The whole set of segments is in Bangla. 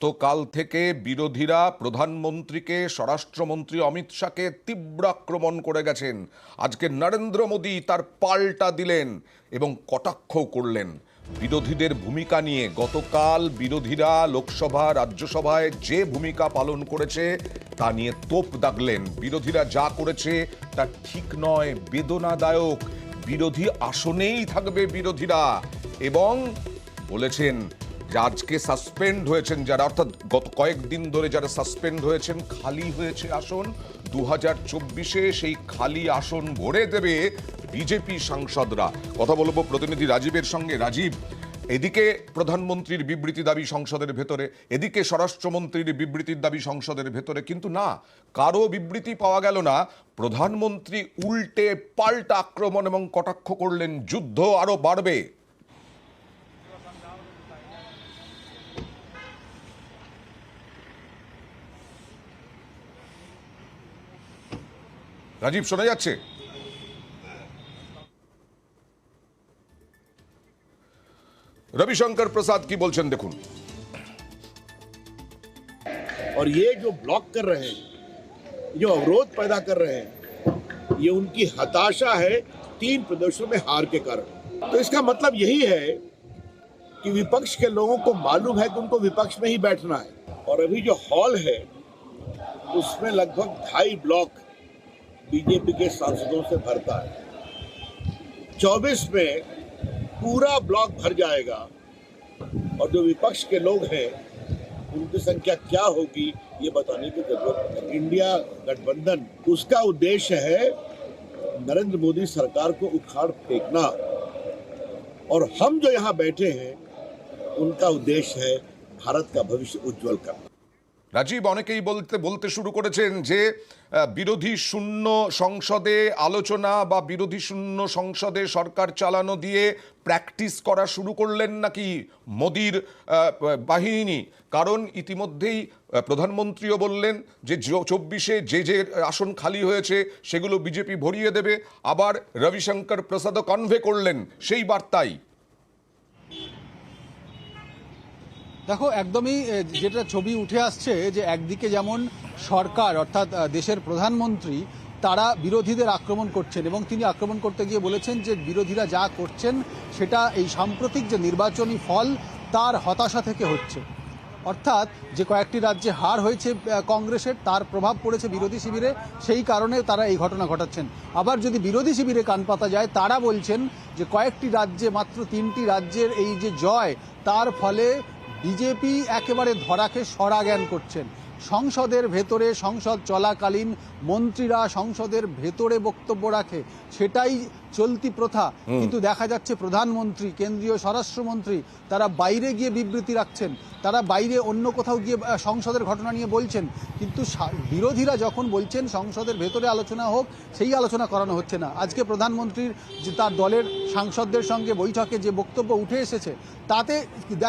গতকাল থেকে বিরোধীরা প্রধানমন্ত্রীকে, স্বরাষ্ট্রমন্ত্রী অমিত শাহকে তীব্র আক্রমণ করে গেছেন। আজকে নরেন্দ্র মোদী তার পাল্টা দিলেন এবং কটাক্ষ করলেন বিরোধীদের ভূমিকা নিয়ে। গতকাল বিরোধীরা লোকসভা, রাজ্যসভায় যে ভূমিকা পালন করেছে তা নিয়ে তোপ দাগলেন। বিরোধীরা যা করেছে তা ঠিক নয়, বেদনাদায়ক। বিরোধী আসনেই থাকবে বিরোধীরা এবং বলেছেন যে আজকে সাসপেন্ড হয়েছেন যারা, অর্থাৎ গত কয়েকদিন ধরে যারা সাসপেন্ড হয়েছেন, খালি হয়েছে আসন। 2024-এ সেই খালি আসন ভরে দেবে বিজেপি সাংসদরা। কথা বলবো প্রতিনিধি রাজীবের সঙ্গে। রাজীব, এদিকে প্রধানমন্ত্রীর বিবৃতি দাবি সংসদের ভেতরে, এদিকে স্বরাষ্ট্রমন্ত্রীর বিবৃতির দাবি সংসদের ভেতরে, কিন্তু না, কারো বিবৃতি পাওয়া গেল না। প্রধানমন্ত্রী উল্টে পাল্টা আক্রমণ এবং কটাক্ষ করলেন, যুদ্ধ আরো বাড়বে। রাজীব, শোনা যাচ্ছে? रविशंकर प्रसाद की बोलছেন দেখুন। और ये जो ब्लॉक कर रहे हैं, जो अवरोध पैदा कर रहे हैं, ये उनकी हताशा है 3 प्रदेशों में हार के कारण। तो इसका मतलब यही है कि विपक्ष के लोगों को मालूम है कि उनको विपक्ष में ही बैठना है। और अभी जो हॉल है उसमें लगभग 2.5 ब्लॉक बीजेपी के सांसदों से भरता है। 24 में पूरा ब्लॉक भर जाएगा और जो विपक्ष के लोग हैं उनकी संख्या क्या होगी ये बताने की जरूरत है। इंडिया गठबंधन, उसका उद्देश्य है नरेंद्र मोदी सरकार को उखाड़ फेंकना, और हम जो यहाँ बैठे हैं उनका उद्देश्य है भारत का भविष्य उज्जवल करना। রাজীব, অনেকেই বলতে শুরু করেছেন যে বিরোধী শূন্য সংসদে আলোচনা বা বিরোধী শূন্য সংসদে সরকার চালানো দিয়ে প্র্যাকটিস করা শুরু করলেন নাকি মোদির বাহিনী। কারণ ইতিমধ্যেই প্রধানমন্ত্রীও বললেন যে 24-এ যে আসন খালি হয়েছে সেগুলো বিজেপি ভরিয়ে দেবে। আবার রবিশঙ্কর প্রসাদও কনভে করলেন সেই বার্তাই। দেখো, একদমই যেটা ছবি উঠে আসছে যে একদিকে যেমন সরকার অর্থাৎ দেশের প্রধানমন্ত্রী তারা বিরোধীদের আক্রমণ করছেন এবং তিনি আক্রমণ করতে গিয়ে বলেছেন যে বিরোধীরা যা করছেন সেটা এই সাম্প্রতিক যে নির্বাচনী ফল তার হতাশা থেকে হচ্ছে। অর্থাৎ যে কয়েকটি রাজ্যে হার হয়েছে কংগ্রেসের, তার প্রভাব পড়েছে বিরোধী শিবিরে, সেই কারণে তারা এই ঘটনা ঘটাচ্ছেন। আবার যদি বিরোধী শিবিরে কান পাতা যায়, তারা বলছেন যে কয়েকটি রাজ্যে, মাত্র 3টি রাজ্যের এই যে জয়, তার ফলে বিজেপি একেবারে ধরাকে সরা জ্ঞান করছেন। সংসদের ভেতরে, সংসদ চলাকালীন মন্ত্রীরা সংসদের ভেতরে বক্তব্য রাখে, সেটাই চলতি প্রথা। কিন্তু দেখা যাচ্ছে প্রধানমন্ত্রী, কেন্দ্রীয় স্বরাষ্ট্রমন্ত্রী তারা বাইরে গিয়ে বিবৃতি রাখছেন, তারা বাইরে অন্য কোথাও গিয়ে সংসদের ঘটনা নিয়ে বলছেন। কিন্তু বিরোধীরা যখন বলছেন সংসদের ভেতরে আলোচনা হোক, সেই আলোচনা করানো হচ্ছে না। আজকে প্রধানমন্ত্রীর যে তার দলের সাংসদদের সঙ্গে বৈঠকে যে বক্তব্য উঠে এসেছে, তাতে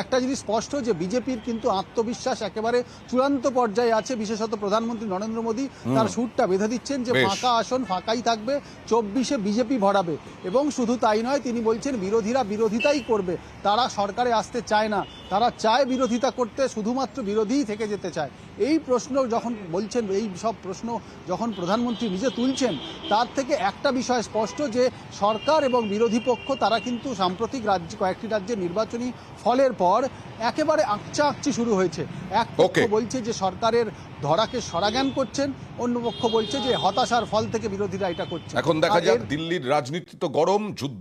একটা জিনিস স্পষ্ট যে বিজেপির কিন্তু আত্মবিশ্বাস একেবারে চূড়ান্ত পর্যায়ে আছে। বিশেষত প্রধানমন্ত্রী নরেন্দ্র মোদী তার সুরটা বেঁধে দিচ্ছেন যে ফাঁকা আসন ফাঁকাই থাকবে, 24-এ বিজেপি ভরাবে। এবং শুধু তাই নয়, তিনি বলছেন বিরোধীরা বিরোধিতাই করবে, তারা সরকারে আসতে চায় না, তারা চায় বিরোধিতা করতে, শুধুমাত্র বিরোধীই থেকে যেতে চায়। এই প্রশ্ন যখন বলছেন, এই সব প্রশ্ন যখন প্রধানমন্ত্রী নিজে তুলছেন, তার থেকে একটা বিষয় স্পষ্ট যে সরকার এবং বিরোধী পক্ষ তারা কিন্তু সাম্প্রতিক কয়েকটি রাজ্যের নির্বাচনী ফলের পর একেবারে আকচি শুরু হয়েছে। এক পক্ষ বলছে যে সরকারের ধরাকে সরাজ্ঞান করছেন, অন্য পক্ষ বলছে যে হতাশার ফল থেকে বিরোধীরা এটা করছে। এখন দেখা যাক, দিল্লির রাজনীতি তো গরম, যুদ্ধ